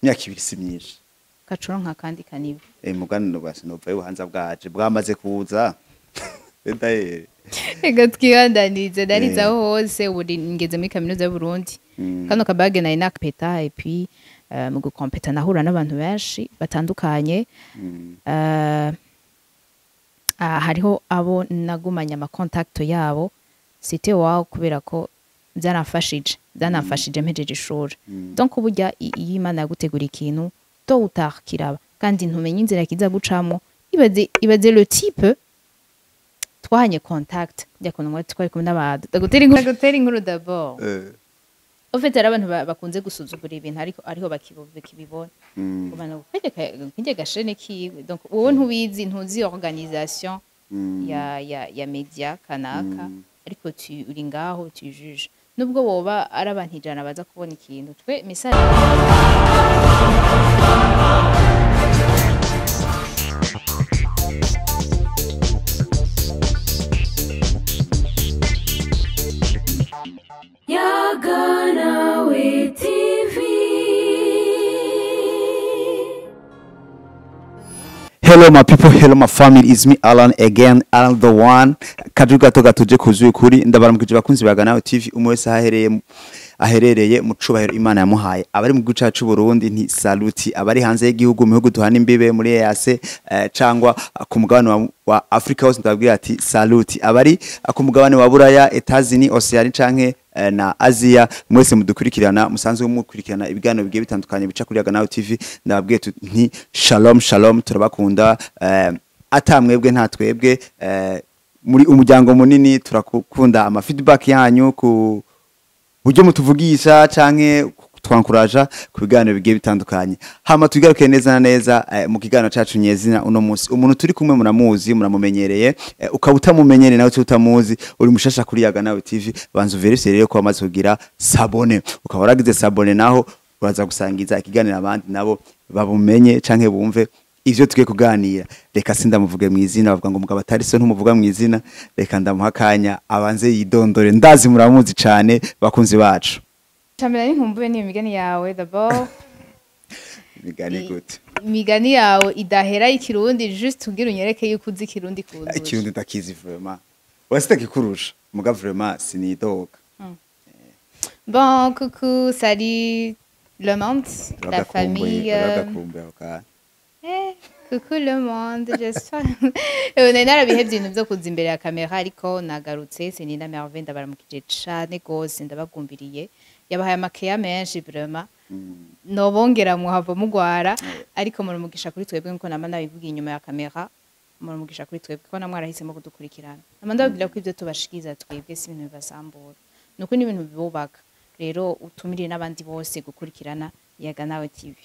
imyaka 2 si myinshi kacuro nka kandi kanibe muganiro basi no vayo hanza bwaje bwamaze kuza ndaye ega twihandanirize ndariza hose uri ngeze muri kaminuza y'u Burundi kano kabage na ina peta et puis mu gukompeta nahura n'abantu benshi batandukanye hariho abo nagumanya ama contact yabo c'était wow kubera ko byanafashije mpejeje ishuri donc burya iyo Imana yagutegura ikintu to utakiraba kandi ntumenye inzira kiza gucamo ibaze le type twahanye contact byakono ngo twari kumwe n'abadu dagutera inkuru d'abord au fait ari abantu bakunze gusuzugura ibintu ariko ariho bakibibona ubana kujye gashene kiwe donc wowe ntuzi organisation ya media kanaka ariko uri ngaho tu juge nubwo boba ari abantu ijana baza kubona ikintu twe message Yaganawe TV. Hello my people, hello my family, is me Alan again, Alan the one. Kajuga toga tuje kuzuye kuri ndabaramukije bakunzi baganawe TV umwe wese aherereye mu cubahiro Imana yamuhaye. Abari mu gihugu cyacu Burundi nti saluti, abari hanze y'igihugu mu bihugu duhana imbibe muri EAC cyangwa ku mugabane wa Africa hose ndababwira ati saluti. Abari ku mugabane wa Buraya, Etazini, Oceania canke na Asia mwese mudukurikirana musanzwe mukurikirana ibiganiro bigiye bitandukanye bica kuri Yaganawe TV ndababwiye nti shalom turabakunda atamwebwe nta twebwe muri umuryango munini turakunda ama feedback yanyu ku buryo mutuvugisha canke twankuraja ku biganiro bigiye bitandukanye hama tugaruke neza na neza mu kiganiro cacu nyezina uno munsi umuntu turi kumwe muramuzi muramumenyereye ukabuta mumenyere nawe tutamuzi uri mushasha kuri Yaganawe TV banzu verifye rero ko amaze kugira sabone ukaba waragize sabone naho uraza gusangiza ikiganiro abandi nabo babumenye canke bumve ivyo tugiye kuganira reka sindamuvuge mu izina bavuga ngo mugabo atari so ntumuvuga mu izina reka ndamuhakanya abanze yidondore ndazi muramuzi cane bakunzi bacu Chamela ni nkumbuye ni imigani yawe d'abord migani gute imigani yawe idahera ikirundi juste ugira unyereke yuko uzi ikirundi kuzuye ikirundi ndakizi vraiment wasitaki kurusha muga vraiment sinidoga Bon coucou salut le monde la famille coucou le monde j'espère narabihevye ibintu byo kuza imbere ya kamera ariko nagarutse Senina Merve ndabaramukije cane gose ndabagumbiriye yabahaye amakeya menshi vraiment nobongera muhava mugwara ariko murumugisha kuri twebwe nko namana bivuga inyuma ya kamera murumugisha kuri twebwe ko namwarahisemo kudukurikirana amanda babwira ko ivyo tubashikiza twebwe si ibintu bibasambura nuko ni ibintu bibubaka rero utumiriye n'abandi bose gukurikirana Yaganawe TV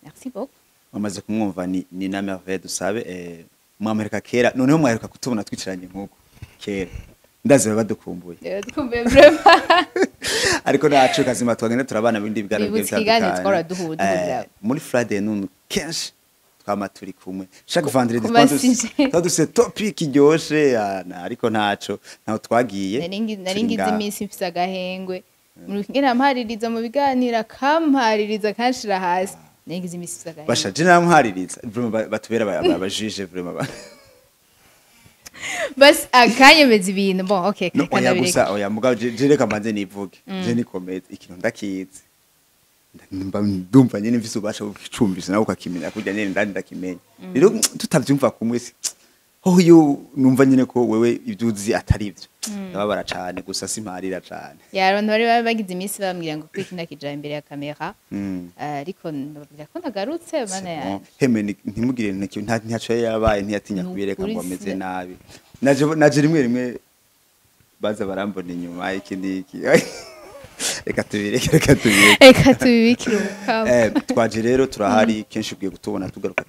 merci beaucoup Mamaze kumwumva ni na Merve dusabe mwamerika kera noneho mwaheruka kutubona twicaranye nkuko kera ndaziba badukumbuye dukumbuye vraiment ariko nacu kazima twagenda turabana bindi biganiro by'abitandukanye muri Friday none kenshi twama turi kumwe chaque vendredi twaduse topic iryoshe ariko ntaco naho twagiye naringize iminsi mfise agahengwe muri ngena mpaririza mu biganira kampaririza kanshira hasi naringize iminsi mfise agahengwe basha je namhaririza vraiment batubera abajije vraiment bas akanyemeza ibintu bon okay kana bireka oya mugabo je reka manze nivuge je ni komete ikintu ndakizi ndumva nyene mfise ubasha gucumbisa nawe ukakimenya kujya nyene ndakimenya rero tutavyumva kumwe si hoyo numva nyene ko wewe ivyuzi atari ivyo ndababara cane gusa simparira cane abantu bari bagize iminsi bambwira ngo kwikina kija imbere ya kamera ariko ndababwira ko nagarutse bana ya heme ntimugire ntaco yabaye ntiyatinya kubireka ngo ameze nabi naje rimwe baza barambona inyuma ikindi reka tubibikire twaje rero turahari kenshi ugiye gutubona tugaruka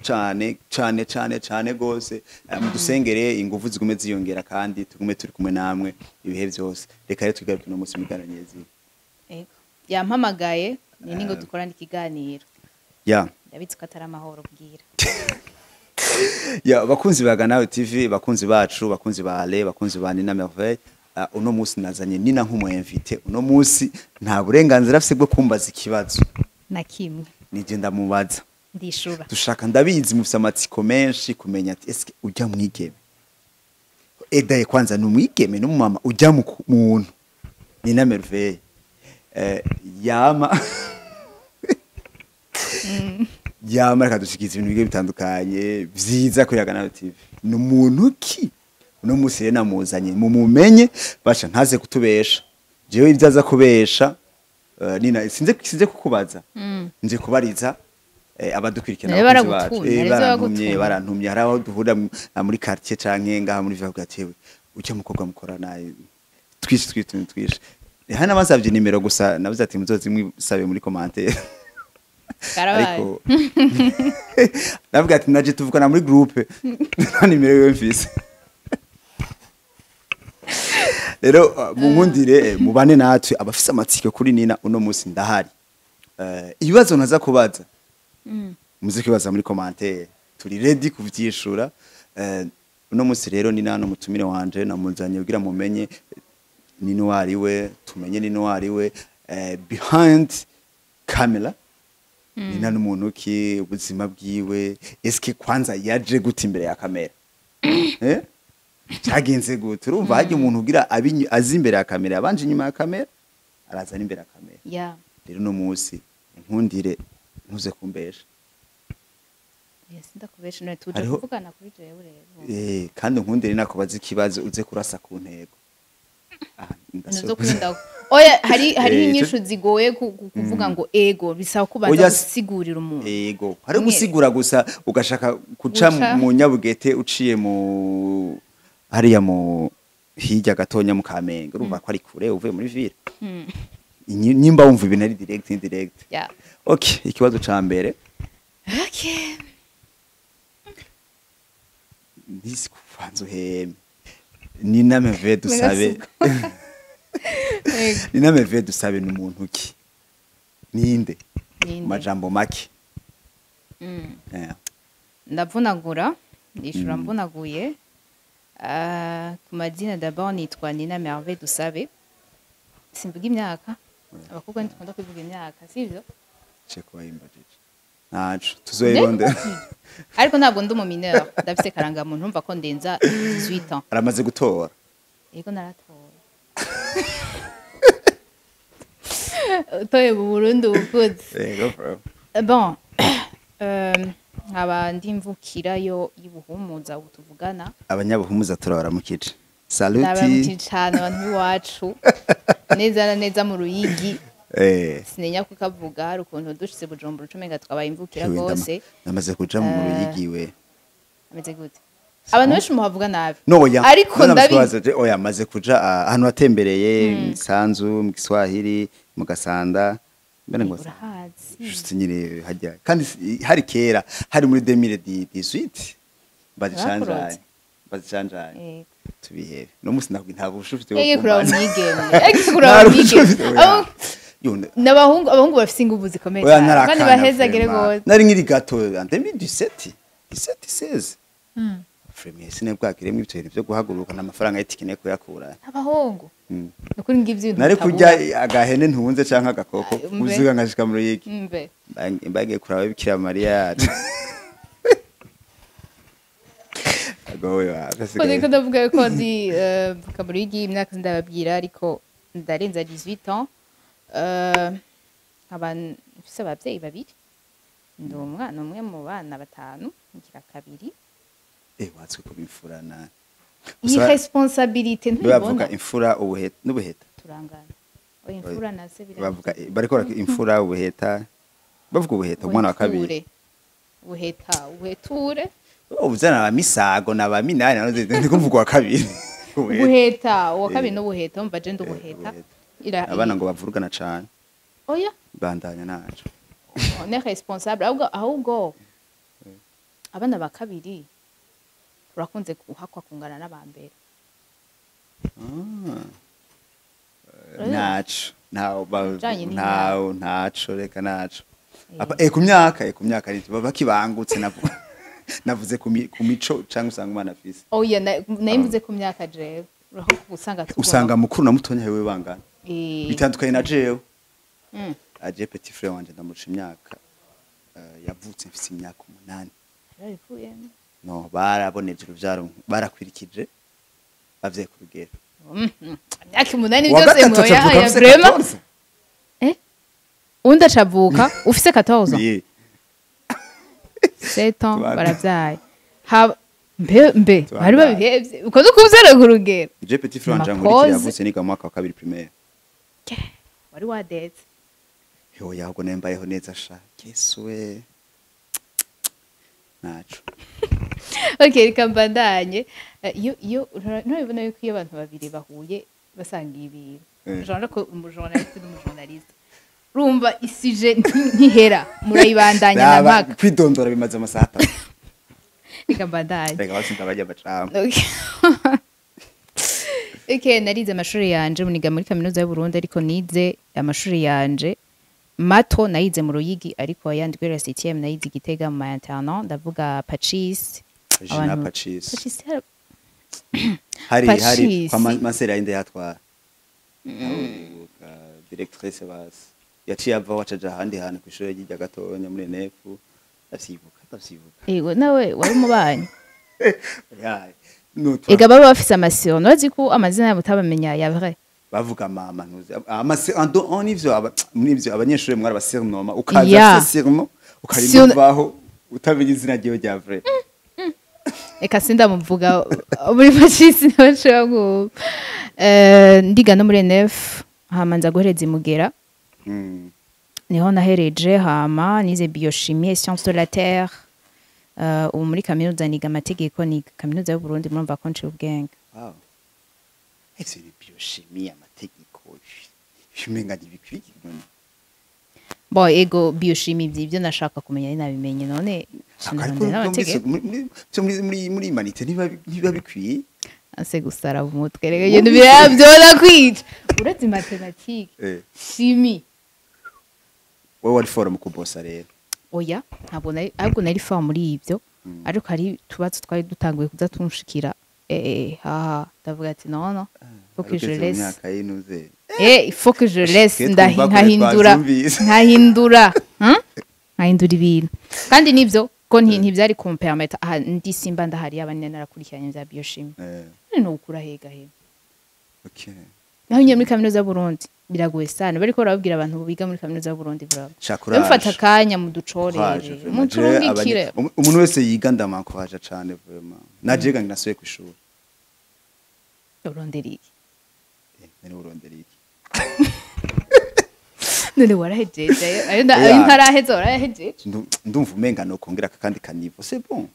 cane gose mudusengere ingufu zigume ziyongera kandi tugume turi kumwe namwe ibihe byose reka rero tugaruke no musi migana nyezi yampamagaye ni ningo dukorana ikiganiro ndabitse ko atari amahoro bwira bakunzi Yaganawe TV bakunzi bacu bakunzi ba Ale bakunzi ba Nina Merve uno musi nazanye Nina nk'umu invité uno musi nta burenganzira afise bwo kumbaza ikibazo na kimwe nije ndamubaza ndishura dushaka ndabizi mufise amatsiko menshi kumenya ati eske ujya mwigeme edaye kwanza ni umwigeme n'umumama ujya mu muntu ni na Merveille yama yama akadushikiza ibintu bigiye bitandukanye vyiza kuri Yagana TV ni umuntu ki uno musi rero namuzanye mumumenye basha ntaze kutubesha jewe ibyaza kubesha nina sinze kukubaza nje kubariza abadukurikirana barantumye hari aho duhura muri quartier canke ngaha muri viva gatewe ucyo mukobwa mukora naye twishe hano abasavye nimero gusa navuze ati muzozi mwisabe muri commentaire ariko navuga ati naje tuvugana muri groupe nta nimero yo mfise rero munkundire mubane natwe abafise amatsiko kuri Nina uno musi ndahari ibibazo naza kubaza muze kwibaza muri commentaire turi ready kuvyishura uno musi rero Nina no mutumire wanje namuzanye kugira mumenye Nino wariwe tumenye Nino wariwe behind camera Nina n'umuntu ki ubuzima bwiwe eske kwanza yaje guta imbere ya kamera cyagenze gute urumva haje umuntu ugira azi imbere ya kamera abanje inyuma ya kamera araza imbere ya kamera rero no musi nkundire ntuze kumbesha ndakubesha none tuje kuvugana kuri jewe rero kandi nkundire nakubaza ikibazo uze kurasa ku ntego nzo kwinda oya hari inyishu zigoye kuvuga ngo ego bisaba kubanza gusigurira umuntu ego hari gusigura gusa ugashaka kuca mu Nyabugete uciye mu hariya mu hirya gatonya mu Kamenge urumva ko ari kure uvuye muri ville nimba wumva ibintu ari direct indirect okay ikibazo ca mbere okay ndisi kuvanza uheme Nina Merveille dusabe Nina Merveille dusabe n'umuntu ki ninde majambo make ndavunagura ndishura mvunaguye ku madina d'abord nitwa Nina Merveille dusabe simvuga imyaka abakobwa ntikunda kuvuga imyaka sivyo cheko bayimbajije naco tuzoyironde ariko ntabwo ndi mu mineur ndafise karanga muntu umva ko ndenza 18 ans aramaze gutora yego naratoye toye mu Burundi ubukuzi yego bro bon abandi mvukirayo y'ubuhumuza utuvugana abanyabuhumuza turabaramukije saluti nabaramukije cyane abantu biwacu neza mu Ruyigi sinenya kukavuga hari ukuntu dushitse Bujumbura ucumenga twabaye imvukira gose namaze kuja mu Ruyigi we ameze gute abantu benshi muhavuga nabi ariko ndabizi oya maze kuja ahantu hatembereye Sanzu mu Kiswahili mu Gasanda mbere ngo juste nyire hajya kandi hari kera hari muri 2018 bazicanjaye tubihebe no musi ntabwo ushufite abahungu bafise inguvu zikomeye kandi bahezagire gose nari nkiri gato 2017 16 Premier sinebwakiremwe ibyo bintu byo guhaguruka n'amafaranga y'itikeneye kuyakura abahungu nukuri ngivyo nari kurya agahene ntunze canka agakoko uziga nkashika mu Ruyigi imbagiye kuraba Bikira Maria ko ndavuga ko ndi mu Ruyigi imyaka ndababwira ariko ndarenza 18 ans abantu mfise abavyeyi babiri ndi umwana umwe mu bana batanu ngira kabiri watswe ko bifurana iyi responsabilité ntibonda bavuga imfura ubuheta n'ubuheta turangana oya imfura nase bavuga bariko imfura ubuheta bavuga ubuheta umwana wa kabiri ubuheture ubuzana abamisago n'abaminani ndiko mvuga wa kabiri ubuheta uwa kabiri n'ubuheta umva je ndubuheta abana ngo bavurugana cyane oya bandanya naco on est responsable ahubwo abana ba kabiri urakunze kuhakwa kungana n'abambere naco reka naco ku myaka bakibangutse navuze ku mico cyangwa usanga umwana afise oya nayimvuze ku myaka jewe usanga mukuru na mutonya wewe bangana bitandukanye na jewe aje petit frère wanje ndamuca imyaka navutse mfise imyaka 8 yarabivuyemo no baraboneje uruvyaro barakwirikije bavye ku rugero imyaka 8 Uwa byose gatatu moya acavuka ya afise vraiment 14. undi acavuka ufise 14 Yeah. 7 ans Tubana. baravyaye mbe Tubana. bari babihevye uko dukuvyara ku rugero Je petit frère wanje Makoze. muri yavutse niga mu mwaka wa 2 primaire wari wadetse yo yago nembayeho neza sha Yesuwe naco okay reka mbandanye iyo nturabibona yuko iyo abantu babiri bahuye basanga ibintu genre ko umujournaliste n'umujournaliste urumva isije ntihera murayibandanya na mpaka kwidondora bimaze amasaha 3 reka mbandanye reka basinda bajya bacama Okay. Okay, narize amashuri yanje muniga muri kaminuza y'u Burundi ariko nize amashuri yanje mato nayize mu Ruyigi ariko ayandi kuri CTM nayize Gitega mu internat ndavuga Pacis Jina Pacis Pacis hari Pacis. kwa masera inde yatwara directrice basi yaciye ava wacaja handi hantu ku ishuri ry'ijya gatonya muri nefu ndavyibuka ego nawe wari mubanyi yaye nutwa ega baba bafise amasiro nozi ko amazina yabo utabamenya ya vrai bavuga mama ntuzi on ivyo muri ivyo abanyeshuri mwari basirnoma ukaza Yeah. sirno ukarivaho utamenya izina ryiwe rya vrai eka sindamuvuga muri Pacis n'abashaka ndiga no muri NF hamanza guhereza imugera niho nahereje hama nize biochimie et sciences de la terre ubu muri kaminuza niga amategeko ni kaminuza y'u Burundi murumva ko nciye ubwenge wow ese ni biochimie amategeko shumenga dibikwiki bo ego biochimie by'ibyo nashaka kumenya ni nabimenye none ariko muri humanité niba bikwiye ase gusara umutwe rega ibintu birabyona kwica uretse mathématique chimie wowe wari forum kubosa rero oya ntabwo nari fa muri ibyo ariko hari tubatse twari dutanguye kuza tunshikira haha ndavuga ati no faut que je laisse il faut que je laisse nkahindura ibintu kandi nibyo ko ntibyari kumpermeta ndi simba ndahari abane narakurikiranye za biochimie no gukura hega he okay naho nyine muri kaminuza y'u Burundi biragoye sana bariko barabwira abantu biga muri kaminuza y'u Burundi bravo mfata akanya mu ducorere mu turungikire umuntu wese yiga ndamankoraje cyane vraiment najega nginasuye ku ishuri uronderi nene uronderi none warahejeje ayo ntaraheza warahejeje ndumva umenga no kongera kandi kanivo c'est bon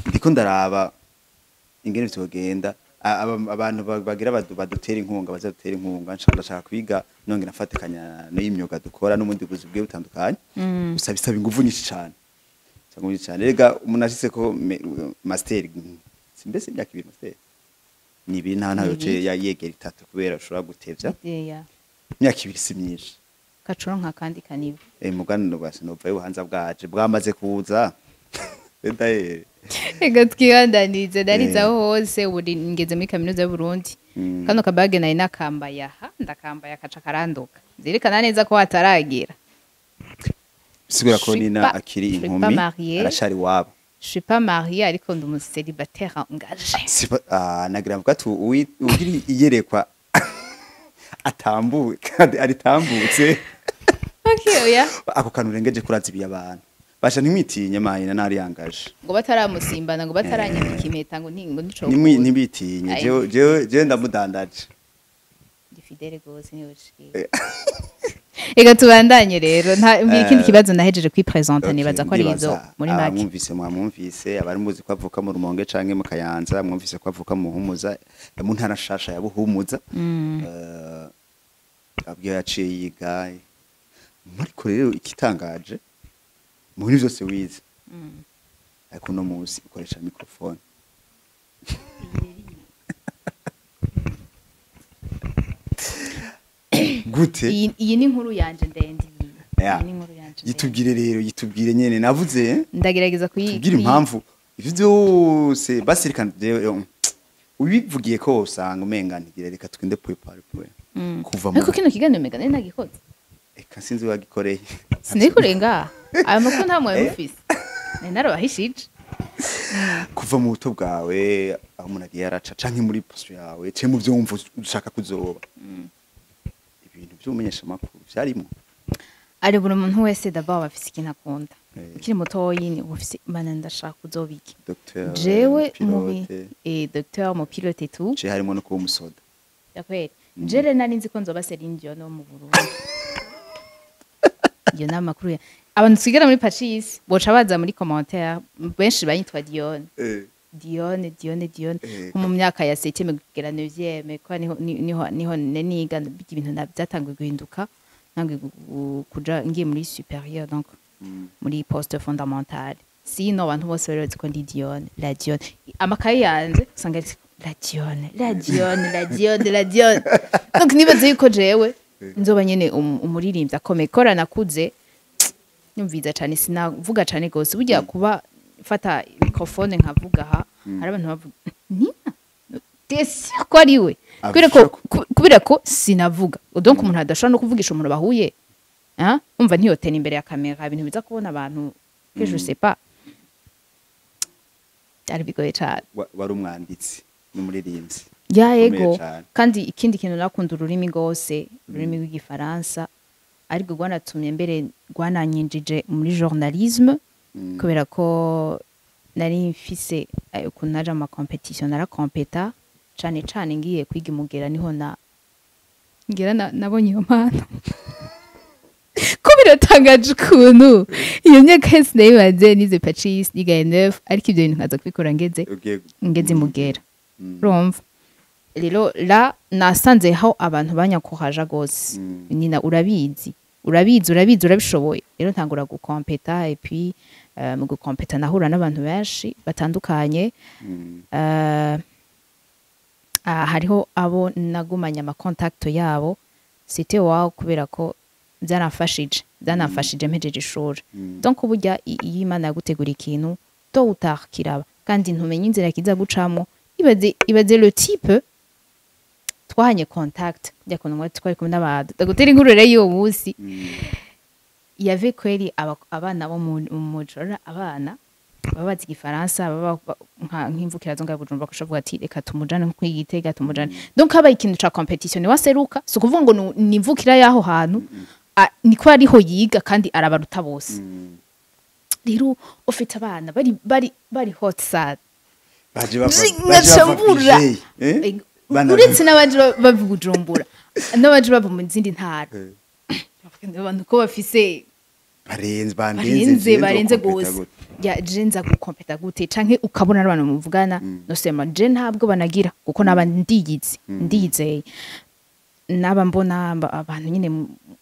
ndiko ndaraba ingene vyogenda abantu bagira badutera inkunga bazadutera inkunga nshaka kwiga nonge nafatikanya n'imyuga dukora n'umundi buzi bwe butandukanye gusa bisaba ingufu nyinshi cyane rega umuntu ashitse ko master simbese imyaka 2 master ni ibintu ntayo yegera 3 kubera ushobora gutevya imyaka 2 si myinshi gacuro nka kandi kanivo muganiro basi nova y'ubuhanza bwaje bwamaze kuza Eda ega twibandanize nariza hose ubu ngeze muri kaminuza y'u Burundi kano kabage nari nakambaye aha ndakambaye akaca karanduka zerekana neza ko hataragira sigura ko nina akiri inkumi arashari wabo je suis pas mariée ariko ndi umu célibataire engagé nagira mvuga ati ugiri iyerekwa atambuke kandi aritambutse okay oya ako kantu rengeje kurazibiye abantu basha ntimwitinye mahina nari yangaje ngo bataramusimbana ngo bataranyambika impeta ngo nico ntibitinye je ndamudandaje ndi fidèle gose niyo ushikira ega tubandanye rero nta ikindi kibazo nahejeje kwipresenter nibaza ko ari izo muri make mwumvise abari muzi ko avuka mu Rumonge canke mu Kayanza mwumvise ko avuka mu Humuza mu ntara shasha ya Buhumuza abyo yaciye yiga ariko rero ikitangaje muri byose wize ariko no munsi ukoresha microphone gute iyi ni inkuru yanje ndende iyi ni inkuru yanje yitubwire nyene navuze ndagerageza kugira impamvu ivyo byose basirikana ubivugiye ko usanga umenga ntigira reka twinde prepare kuva ariko kino kiganiro mega nari nagikoze eka sinzi wagikoreye sinikurenga aya makuru nta mwaye mufise narabahishije kuva mu buto bwawe aho umuntu agiye araca canke muri posto yawe ce mu vyumva ushaka kuzoba ibintu vy'umumenyesha makuru vyarimo ari buri muntu wese d'abord bafise ikintu akunda ukiri mutoyi ni ufise bana ndashaka kuzoba iki docteur jewe docteur mu pilote tout ce harimo no kuba umusoda yakwere jere nari nzi ko nzoba Celine Dion mu Burundi iyo nama makuru abantu twigana muri Pacis boca baza muri commentaire benshi banyitwa Dion Dion mu myaka ya 7e kugera 9e ko niho niga ibintu byatangiye guhinduka nange kuja ngiye muri supérieur donc muri poste fondamentale sino abantu bose bari bazi ko ndi Dion la Dion amakaye yanze usanga la Dion donc nibaze yuko jewe nzoba nyene umuririmbyi akomeye kora nakuze nyumviza cyane sinavuga cyane gose burya kuba fata microphone nkavuga ha hari abantu bavuga nina desi ko ari we kubera ko sinavuga donc umuntu adashobora no kuvugisha umuntu bahuye umva ntiyotena imbere ya kamera ibintu biza kubona abantu que je sais pas ari bigoye cyane wari umwanditsi n'umuririmbyi ya ego kandi ikindi kintu nakunda ururimi gose ururimi rw'igifaransa ariko rwanatumye mbere rwananyinjije muri journalisme kubera ko nari mfise ukuntu naje ama competition narakompeta cane ngiye kwiga imugera niho nabonye iyo mpano ko biratangaje ukuntu iyo myaka yose nayibaze nize Pacis niga 9 ariko ibyo bintu nkaza kubikora ngeze imugera urumva rero la nasanze aho abantu banyakohaje gose nina urabizi urabishoboye rero ntangura gukompeta et puis mu gukompeta nahura n'abantu benshi batandukanye hariho abo nagumanya ama contact yabo c'était wow kubera ko byanafashije mpejeje ishuri donc burya iyo Imana yagutegura ikintu to utakiraba kandi ntumenye inzira kiza gucamo ibaze le type twahanye contact byakonomwe twari kumwe n'abandi dagutera inkuru rero yo munsi yave kweli abana bo mu mujora abana babazi igifaransa nk'imvukira zo ngaho Bujumbura kushavuga ati reka tumujane nko kwigitega tumujane donc haba ikintu ca competition waseruka so kuvuga ngo ni imvukira yaho hantu niko ariho yiga kandi arabaruta bose rero ufite abana bari hot sad baje bava uretse n'abaje bava Bujumbura n'abaje bava mu zindi ntara abantu ko bafise barenze gose ya jenza gukompeta gute canke ukabona abantu muvugana no sema je ntabwo banagira kuko ndiyizeye naba mbona abantu nyine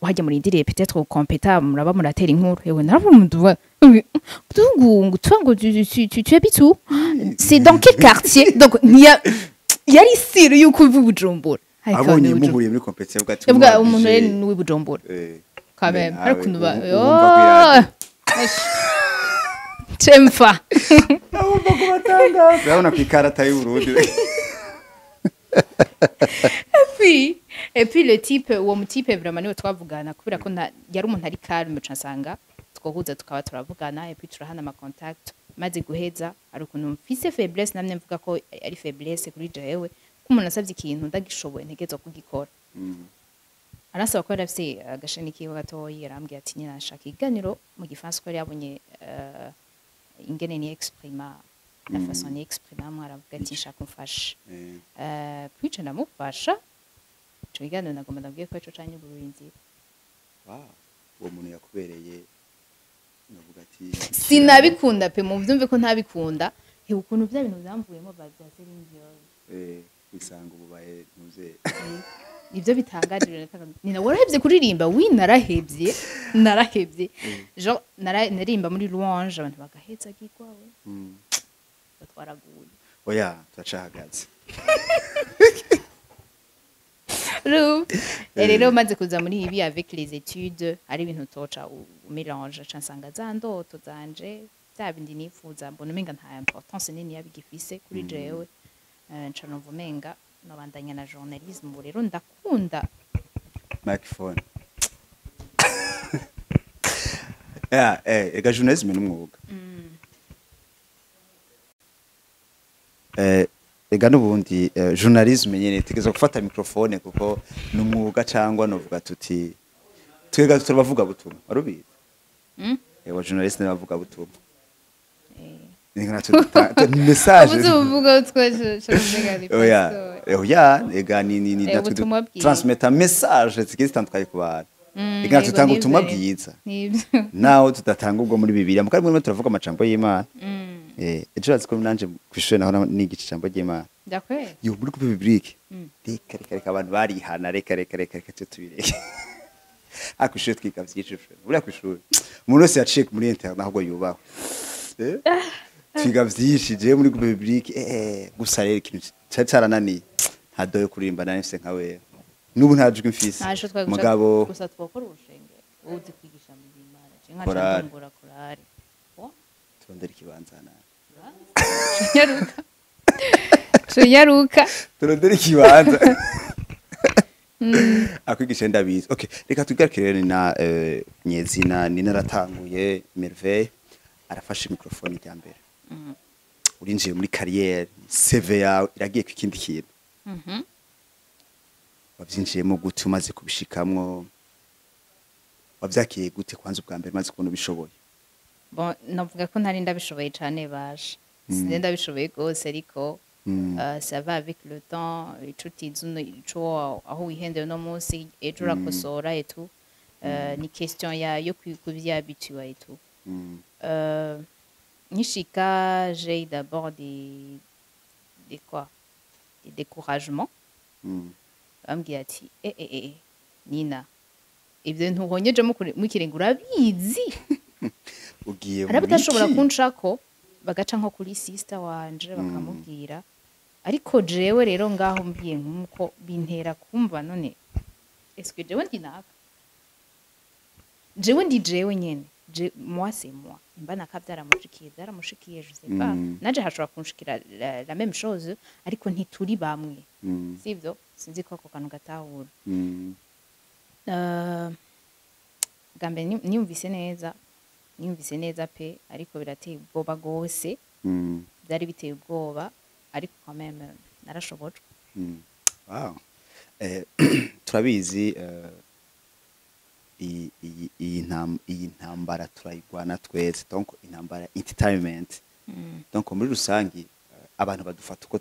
wajya muri ndire peut-être compétent muraba muratera inkuru yewe narabumduva tungu tu habites où c'est dans quel quartier donc yari sire yuko Bujumbura abonye muhuye muri compétition bwati umuntu ni w'Ibujumbura quand même ariko nuba Chemfa ahubwo kubatanga urabona ku ikarata y'Uburundi et puis le type uwo mutipe vraiment niwe twavugana kubera ko yari umuntu ari calme cansanga twohuza tukaba turavugana et puis turahana ama contact maze guheza ari ukuntu mfise faiblesse namwe mvuga ko ari faiblesse kuri jewe ko umuntu asavye ikintu ndagishoboye ntegezo kugikora arasaba ko yarafise agasheni kiwe gatoyi yarambwiye ati nyina nashaka iganiro mu gifaransa ko yabonye ingene ni exprima la façon ni exprima mwaravuga ati nshaka umfasha puis ndamufasha Chigano nagomba ndabwiye ko ico canye uburinzi uwo muntu yakubereye navuga ati sinabikunda pe mu byumve ko ntabikunda he ukuntu bya bintu byamvuyemo bya Celine Dion bisanga ububaye ntuze ibyo bitangaje nina warahebye kuririmba narahebye jo narimba muri louange abantu bagaheza gikwawe batwaraguye oya turacahagaze rero maze kuza muri ibi avec les études ari ibintu toca umélange cansanga za ndoto zanje bya bindi nifuza mbona umenga nta importance nini yabigifise kuri jewe nca numva umenga nabandanya na journalisme rero ndakunda microphone ega journalisme n'umwuga ega n'ubundi journalisme nyene tegeza gufata microphone kuko n'umwuga cyangwa novuga tuti twega turabavuga butumwa warubizi wa journaliste n'abavuga butumwa ni message uvuga utwe oya ega ni transmettre message zitandukanye ku bantu ega tutanga ubutumwa bwiza naho tudatanga ubwo muri Bibiliya mukari mwe turavuga amajambo y'Imana ejo aziko nanje kwishwe naho nigice ijambo ry'Imana dakwe yo muri biblique reka abantu barihana reka tubireke akwishwe twika vyicishwe buri akwishwe umuntu wese yaciye muri internet ahubwo yubaho twiga vyinshi je muri biblique gusa rero ikintu cyarananiye hadoye kurimba nase nka wewe nubu ntajwe mfise mugabo gusa twokora urushenge uzi kwigisha mu Imana je nka ndongora korari turondera ikibanza na Nyaruka turondera ikibanza akwigisha ndabizi okay reka tugarukire na nyezina ni naratanguye Merveille arafashe microphone ya mbere urinjiye muri carrière CV yawe iragiye ku kindi kintu wabyinjiyemo gute umaze kubishikamwo wabyakiye gute kwanza ubwa mbere maze kubona ubishoboye bon navuga ko ntari ndabishoboye cyane baje sinzi ndabishoboye gose ariko ça va avec le temps icuti zuno ico aho wihendeye no munsi ejo rakosora et tout ni question ya yo kubyabituwa et tout nishika j'ai d'abord des quoi des découragements bambwiye ati Nina ibyo ntuhonyeje mukirenga urabizi ugiye muri batashobora kunshako bagaca nko kuri sister wanje bakamubwira ariko jewe rero ngaho mbiye nkuko bintera kumva none est-ce que jewe ndi naka jewe ndi jewe nyene moi c'est moi mba byaramushikiye je sais pas naje hashobora kunshikira la même chose ariko ntituri bamwe sivyo sinzi ko ako kantu gatahura gambe niyumvise neza pe ariko birateye ubwoba gose byari biteye ubwoba ariko quand même narashobojwe wow turabizi iyi ntambara turayigwana twese donc intambara entertainment donc muri rusangi abantu badufata uko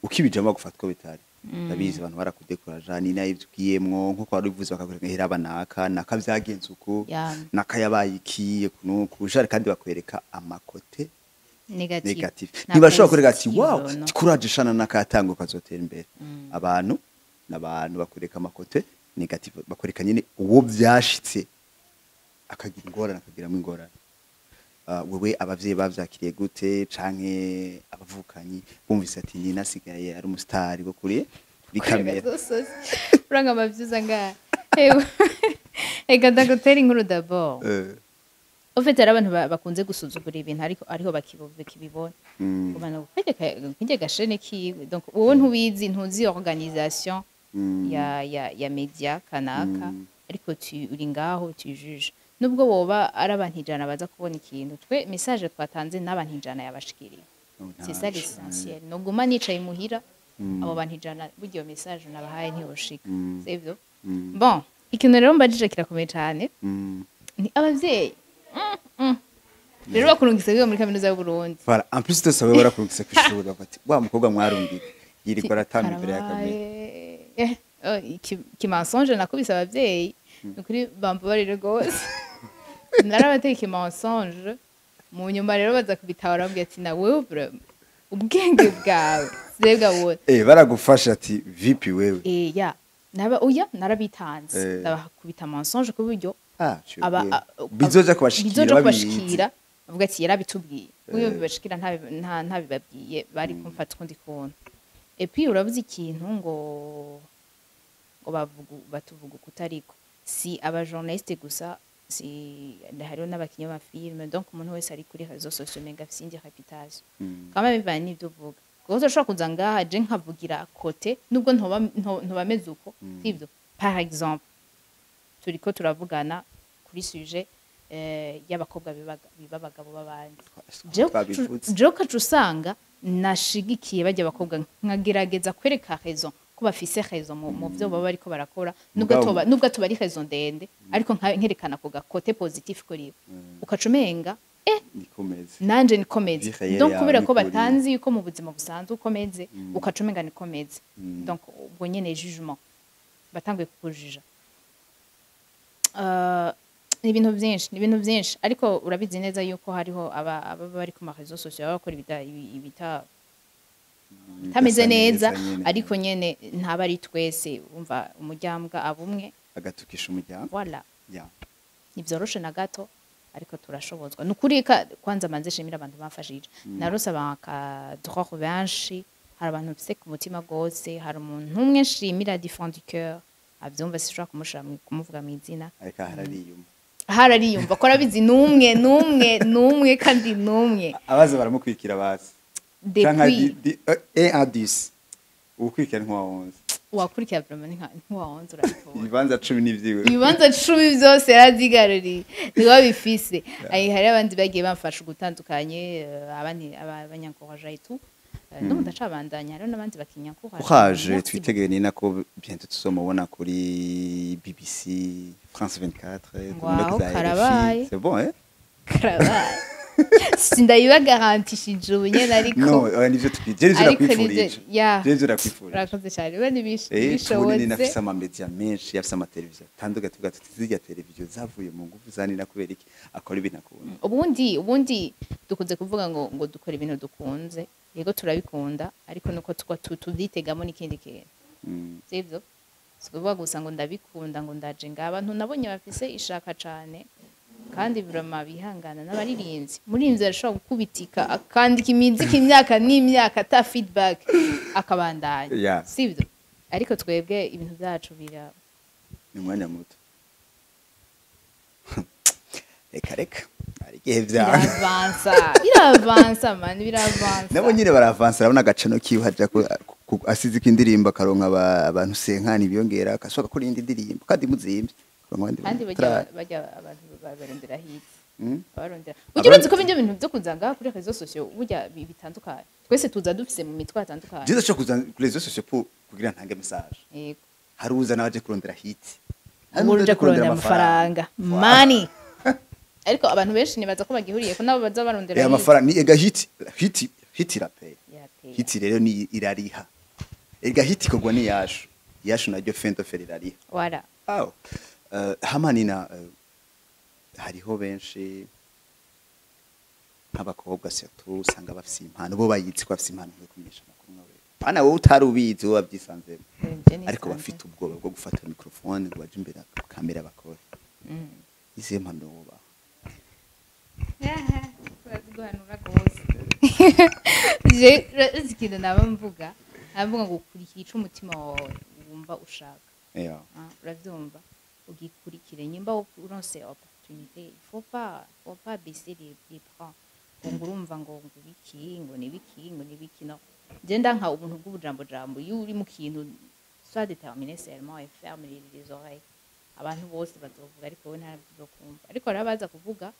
ukibijamo gufata uko bitari ndabizi abantu barakudekuraja ni nayo ibwiyemwo nkuko wari uvuze bakakurengera abanaka nakavyagenze uko nakayabaye ikiye kunuko ujare kandi bakwereka amakote negative ntibashobora kurega ati wow tikuraje shana nakatanga ukazotera imbere abantu nabantu bakureka amakote negative bakwereka nyine uwo byashitse akagira ingorane akagiramo ingorane wewe abavyeyi bavyakiriye gute canke abavukanyi bumvise ati ni nasigaye ari umustar bo kuri kamera uranga amavyuza nga ega ndagutera inkuru d'abord au fait abantu bakunze gusuzugura ibintu ariko ariho bakibibona ubana kwige gashene kiwe donc wowe ntuzi organisation ya media kanaka ariko uri ngaho tu juge nubwo boba ari abantu ijana baza kubona ikintu twe message twatanze n'abantu ijana yabashikiriye c'est ça l'essentiel noguma nicaye muhira abo bantu ijana buryo message nabahaye ntiboshika sivyo bon ikintu rero mbajije kirakomeye cyane ni abavyeyi rero bakurungise biga muri kaminuza y'u Burundi voilà en plus de ça we barakurungise kwishuri bafati wa mukobwa mwarungika yiriko aratanga imbere ya kamera mensonge nakubise abavyeyi nukuri bambabarire gose narabateka mensonge mu nyuma rero baza kubitahura bambwiye ati na wewe ubwenge bwawe zebwa wowe baragufasha ati vipi wewe narabitanze ndabakubita mensonge ku buryo bizoja kubashikira bavuga ati yarabitubwiye uyo bibashikira nta bibabwiye bari kumfata kundi kuntu et puis uravuze ikintu ngo batuvuga kutariko si aba journaliste gusa si hariho n'abakinnyi ba filme donc umuntu wese ari kuri réseaux sociaux mega afite reputation kama bivanye n'ibyo uvuga kuko ushobora kuza ngaha je nkavugira kote nubwo ntobameze uko sivyo par exemple turiko turavugana kuri sujet y'abakobwa biba abagabo b'abandi Twabivutse. jewe ukaca usanga nashigikiye bajya abakobwa nkagerageza kwereka raison ko bafise raison mu byo baba bariko barakora nubwo tuba ari raison ndende ariko nkerekana ko gakote positif kuri bo ukaca umenga nikomeze nanje nikomeze Vie donc réelle kubera ko yawe batanzi yuko mu buzima busanzwe ukomeze ukaca umenga nikomeze donc ubwo nyene jugement batanguye kukujija ni ibintu byinshi ariko urabizi neza yuko hariho aba bari ku ma réseaux sociaux bakora ibita tameze neza ariko nyene ntaba ari twese umva umujyambwa abumwe agatukisha umuryango voilà yeah. nivyoroshe na gato ariko turashobozwa nukuri kwanza manze shimira abantu bafashije narose abakadror benshi hari abantu bafise ku mutima gose hari umuntu umwe nshimira du fond du cœur avyumva sishobora kumushira kumuvuga mu izina ariko harariyumva ko arabizi numwe kandi numwe abaza baramukwikira bazi depuis 1 à 10 ukwikira nk'uwa 11 wakurikira vraiment nk'uwa 11 urabikora ibibanza 10 n'ivyiwe ibibanza 10 byose yarazigaruriye niba bifise hari abandi bagiye bamfasha gutandukanye abandi abanyankoraje itu no ndacabandanya rero nabandi bakinyankoraje twitegeye ni nako bientôt tuzomubona kuri BBC France 24 wow, karabaye c'est bon hein karabaye sindayiba garantishije ubunyene ariko no nivyo twigeze urakwifurije jeje urakwifurije urakoze cyane bane bishobotse ni nafise ama media menshi yafise ama televiziyo tandukanye tuvuga tuzirya televiziyo zavuye mu nguvu zanira kubera iki akora ibintu akunda ubundi dukunze kuvuga ngo dukora ibintu dukunze yego turabikunda ariko nuko tuvyitegamo n'ikindi kintu sivyo sikuvuga gusa ngo ndabikunda ngo ndaje ngabantu nabonye bafise ishaka cane kandi birama bihangana n'abaririnzi murinzi arashobora gukubitika akandika imiziki imyaka n'imyaka ata feedback akabandanya sivyo ariko twebwe ibintu byacu bira ni mwanya muto reka ari gihe biravansa man biravansa nabo nyine baravansa urabona agacano kihaja ko asize kindirimba karonka abantu senkani biyongera akasoka kuri indi ndirimbo kandi muzimbe kandi bajya abantu barondera hits barondera ugironze ko binyo bintu byo kuzanga kuri réseaux sociaux burya bitandukanye twese tuza dufise mu mitwe atandukanye jiza cyo kuzanga kuri réseaux sociaux pour kugira ntange message yego haruza nabaje kurondera hits haruza kurondera amafaranga money ariko abantu benshi nibaza ko bagihuriye ko nabo baza barondera amafaranga ni ega hit irape hit rero ni irariha ega hit kogwa ni yashu naryo fento fer irariha voilà hamanina hariho benshi nk'abakobwa surtout usanga bafise impano bo bayitsi ko bafise impano yo kumenyesha amakuru nkawe ana wowe utarubizi wowe abyisanze ariko bafite ubwoba bwo gufata microphone ngo baje imbere kamera bakore izi impano woba guhanura gose je ikintu nabamvuga ngo kurikira ico umutima wawe wumva ushaka uravyumva ugikurikire nyimba uronse opportunité il faut pas baisser les bras ngo urumva ngo nibiki no genda nka ubuntu bw'ubujambo iyo uri mu kintu soit déterminé seulement et ferme les oreilles abantu bose bazovuga ariko wowe ntabyo kumva ariko arabaza kuvuga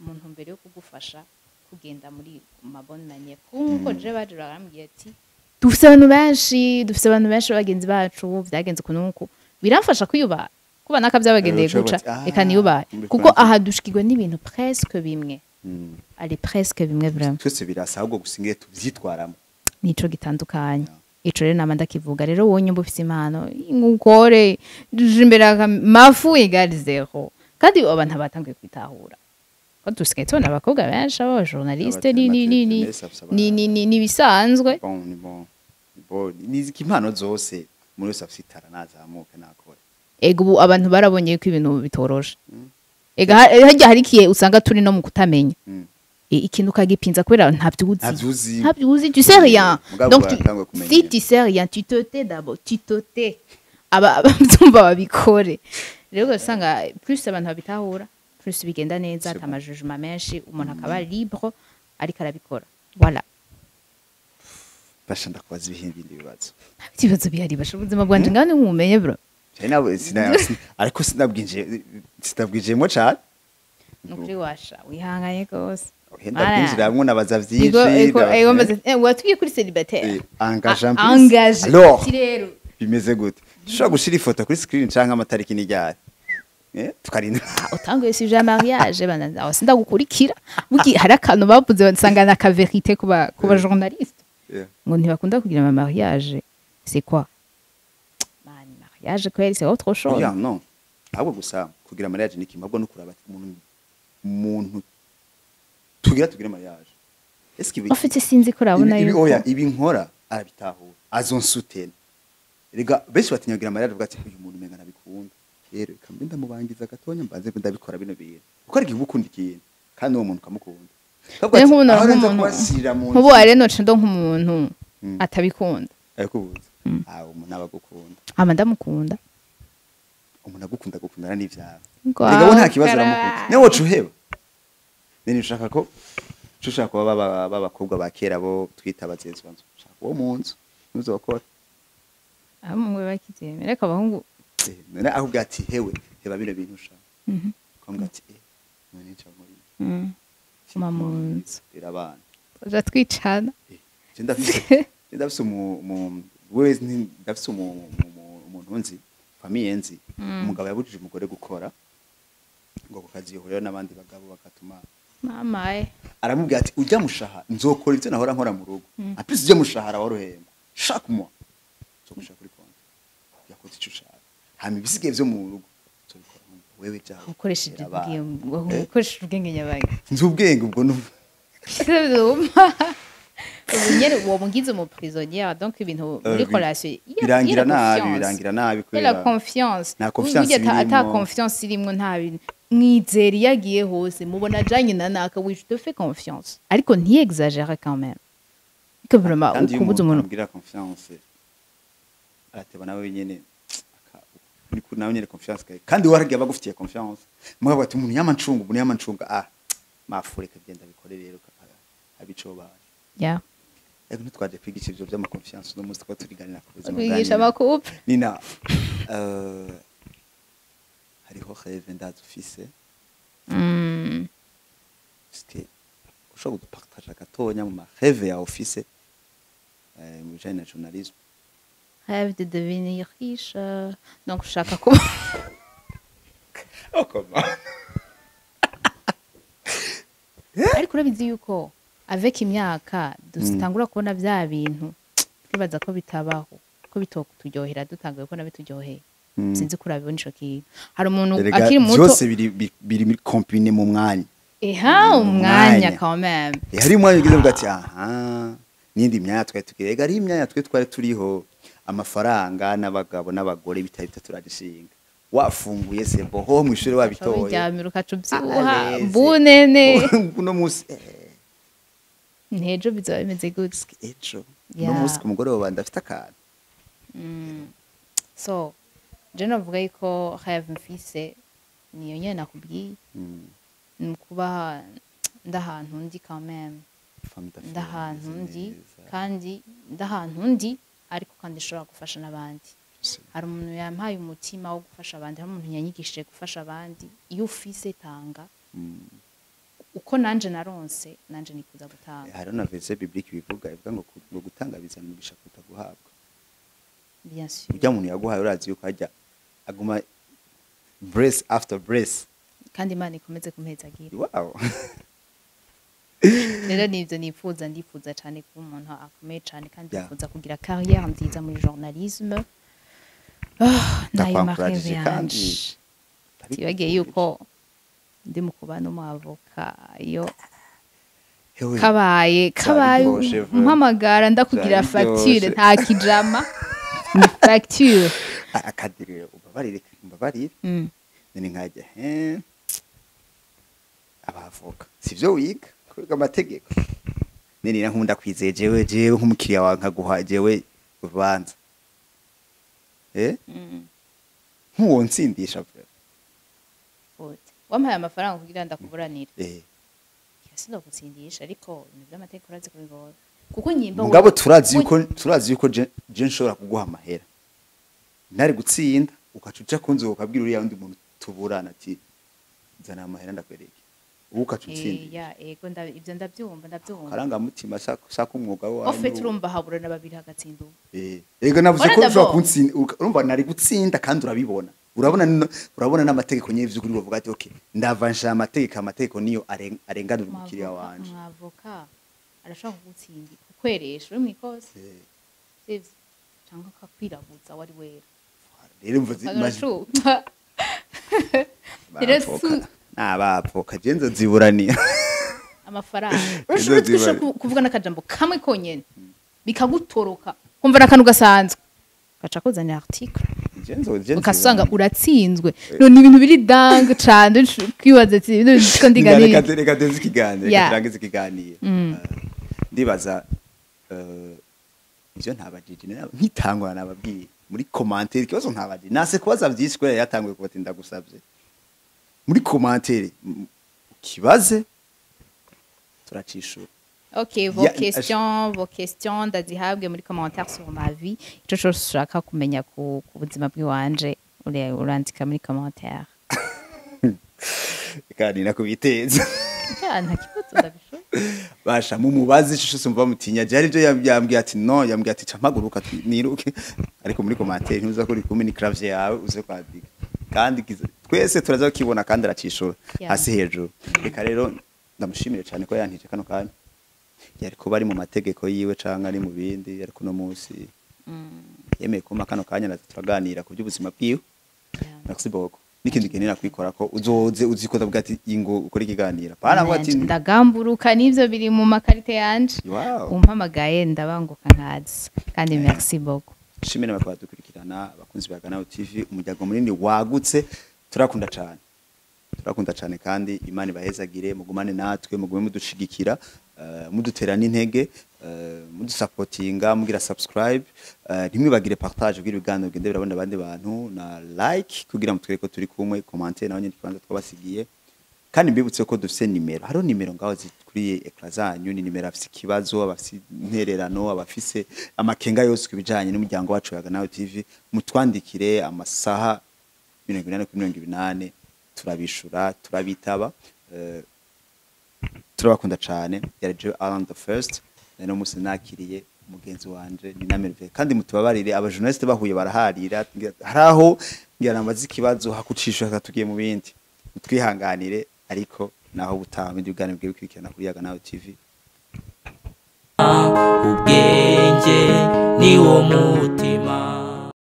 umuntu mbere yo kugufasha kugenda muri mabone manière kuko je baje barambwiye ati dufise abantu benshi bagenzi bacu vyagenze kunuko biramfasha kwiyuba kuba nakavyabagendeye guca eka niyuba kuko aha dushikirwe n'ibintu presque bimwe ali presque bimwe vraiment twese birasa ahubwo gusingiye tuvyitwaramo nico gitandukanye ico rero namanda kivuga rero wonye mbo ufise impano ngukore duje imbere mafu egal 0 kandi abantu batangiye kwitahura ko dusigaye tubona abakobwa benshi aba journaliste ni bisanzwe niziki impano zose muri wese afite itara nazamuke nakora ego ubu abantu barabonye ko ibintu bitoroshe ega hajya harikiye usanga turi no mu kutamenya ikintu kagipinza kubera ntabyuzi tu sais rien donc si tu sais rien tu te tais d'abord abazumva babikore rero usanga plus abantu babitahura plus bigenda neza atamajujuma menshi umuntu akaba libre ariko arabikora voilà bashanda kubaza ibihimbi ibibazo bihari bashobuzima bwanje ngane nkumenye bro ariko sinabwinjiyemo cyane nukuri washa wihanganye gose henda kwinjiramwo nabaza watubwiye kuri célibataire engage alors rero bimeze gute dushobora gushira ifoto kuri screen canke amatariki n'iryari tukarinda utanguye sujet ya mariage bana aho sindagukurikira bugi hari akantu bavuze bansangana ka vérité kuba journaliste ngo ntibakunda kugira ama mariage c'est quoi man mariage quoi c'est autre chose non ahubwo gusa kugira mariage ni kimwe ahubwo no kuraba umuntu tugira mariage est-ce que en fait sinzi ko urabona yuko oya ibi nkora arabitahura azonsutena rega bese batinyagira mariage bwati uyu muntu menga nabikunda rero kambe ndamubangiza gatonya mbanze ndabikora bino bintu uko ari ukunda ikintu kandi uwo muntu kamukunda nk'ubu ari noce ndo nk'umuntu atabikunda arikubuza umuntu abagukunda ndamukunda umuntu agukunda n'ivyawe rega bo nta kibazo ramukunda newe cuheba nene ushaka ko ushaka kuba babakobwa ba kera bo twita abazenzi banzu ushaka uwo munzu ntuzokora amwe bakizemera ko abahungu none aho bwati hewe heba bino bintu ushaka kwambwa ati none nca muri mamunzu birabana baje twicana ndafise wese ndafise umuntu nzi famille nzi umugabo yabujije umugore gukora ngo kukazi yohurira n'abandi bagabo bakatuma mama aramubwira ati ujya mushaha nzokora ivyo nahora nkora mu rugo apisi ujya mushahara waruhemba chaque mois zokushaka kuri konti yakoze ico ushaka hama ibisigaye vyo mu rugo zobikora wewe jawe ukoresheje ubwenge nyabaga nzi ubwenge ubwo no nyene uwo mugize mu prisonnière donc ibintu muri relation birangira nabi kubera la confiance na confiance ata confiance irimwo nta bintu mwizeri yagiye hose mubona janye nanaka oui je te fais confiance ariko ntiyexagère quand même que vraiment ukubuza umuntu ngira confiance arateba nawe nyene nawe nyene confiance kandi waragiye bagufitiye confiance mugabo ati umuntu yamancunga mafureka genda bikore rero abicoba yeah ego ntitwaje kwigisha ivyo vy'ama confiance no muzi ko turiganira ku buzima bwanyu kwigisha amakouple nina hariho rêve ndazufise c'était ushobora gupartager gatonya mu rêve ya office mu bijanye na journalisme rêve de devenir riche donc ushaka kuba ariko urabizi yuko avec imyaka dutangura kubona vya bintu twibaza ko bitabaho ko bitokuturyohera dutanguye ko nabituryoheye sinzi kurabibona ico kintu hari umuntu akiri muto byose biri muri combine mu mwanya umwanya quand même hari umwanya ugize bugati nindi myanya twari tukirega ari imyanya twari turiho amafaranga n'abagabo n'abagore bitari turagishinga wafunguye sembo ho mu ishuri wabitoye bijyamiruka cubyibuha bunene no musi ntejo bizoba bimeze gutya ejo no musi ku mugoroba ndafite akantu so je navuga yuko rêve mfise niyo nyene nakubwiye ni kuba ndahantu ndi quand même ndahantu ndi kandi ndahantu ndi ariko kandi nshobora gufasha n'abandi hari umuntu yampaye umutima wo gufasha abandi hari umuntu yanyigishije gufasha abandi iyo ufise tanga uko nanje naronse nanje nikuza gutanga hari na verset biblique bivuga ngo gutanga bizana umugisha kuruta guhabwa bien sûr ujya umuntu yaguhaye urazi yuko ajya aguma brace after brace kandi Imana ikomeze kumpezagira wow rero nivyo ndifuza cyane kuba umuntu akomeye cyane kandi ndifuza kugira carrière nziza muri journalisme nayo mareve yanje tibagiye yuko ndi mu kubana umwavoka iyo kabaye mpamagara ndakugira facture nta kijama ni facture akadire ubabarire nini nkajya abavoka sivyo wiga kwiga amategeko nini nkunda kwizeye jewe nk'umukiriya wawe nkaguha jewe ubanza nkuwo nsindisha wampaye amafaranga kugira ndakuburanira sino gutsindisha ariko ibintu by'amategeko urazi kubigora kuko nyimba mugabo turazi yuko je nshobora kuguha amahera ntari gutsinda ukacuca kunze ukabwira uriya undi muntu tuburana ati zana amahera ndakwereke ukacutsinda ego ivyo ndavyumva karanga mutima saka umwuga wawe ofe turumva habura na babiri hagatsinda ego navuze ko ushobora kuntsinda urumva nari gutsinda kandi urabona n'amategeko nyevyo kuri bavuga ati okay ndavansha amategeko niyo arenganura umukiriya wanje mwavoka arashaka kugutsinda kukweresha uri mwikoze sivyo cyangwa kakwirabuza wari wera rero mvuze n'abapfoka genzo ziburaniye amafaranga urashobora kuvuga n'akajambo kamwe konyene bikagutoroka kumva n'akantu gasanzwe gaca kuzana article ukasanga uratsinzwe none ibintu biri dang cyane kwibaza ati ko ndiganira reka denze ikiganiro ndibaza ivyo ntabajije nkitangwa nababwiye muri commentaire kibazo ntabajije nase kubaza vyiswe yatanguye kubatinda gusavye muri commentaire kibaze turacishura. Ok, vos questions ndazihabwe muri commentaire sur ma vie. Ico cyo ushaka kumenya ku buzima bw'iwanje urandika muri commentaire. Kandi nakubiteza. Nta kibazo ndabisho. Basha mumubazi ico sumva mutinya byari byo yambwiye ati no yambwiye ati campaguruka niruke ariko muri commentaire ntuza ko uri kumwe ni clavier yawe uze kwandika. Kandi twese turaza kibona kandi aracishura hasi hejuru. Reka rero ndamushimire cyane ko yantije kano kanya. Yari kuba ari mu mategeko yiwe canka ari mu bindi ariko no munsi yemeye kuma kano kanya turaganira ku by'ubuzima bwiwe. Merci beaucoup. Nikindi genera kwikora ko uzoze uzikoza bwa ati ingo ukora ikiganira. Bana bati ndagamburuka nivyo biri mu makarite yanje. Umpamagaye ndabanguka nkazi. Kandi merci beaucoup. Shimene bakwa dukurikirana abakunzi ba Ganaho TV umuryango munini wagutse turakunda cyane. Turakunda cyane kandi Imana ibahezagire mugumane natwe mugume mudushigikira muduterana intege mudusupportinga mugira subscribe ntimwibagire partage kugira ibiganiro gende birabona abandi bantu na like kugira mutwereke ko turi kumwe commenter naho nyine twanza twabasigiye kandi mbibutse ko dufise nimero haro nimero ngaho zikuriye ekra zanyu ni nimero afise kibazo abafise intererano abafise amakenga yose kubijanye n'umuryango wacu wa Ganaho TV mutwandikire amasaha 28 turabishura turabitaba turabakunda cyane yaraje Alan the first no musi nakiriye umugenzi wanje ni namerve kandi mutubabarire aba journaliste bahuye baraharira haraho ngira namaze ikibazo hakucisha tugiye mu bindi twihanganire ariko naho butaha bindi bigane bwe bikurikirana kuri Ganaho TV ubwenge ni wo mutima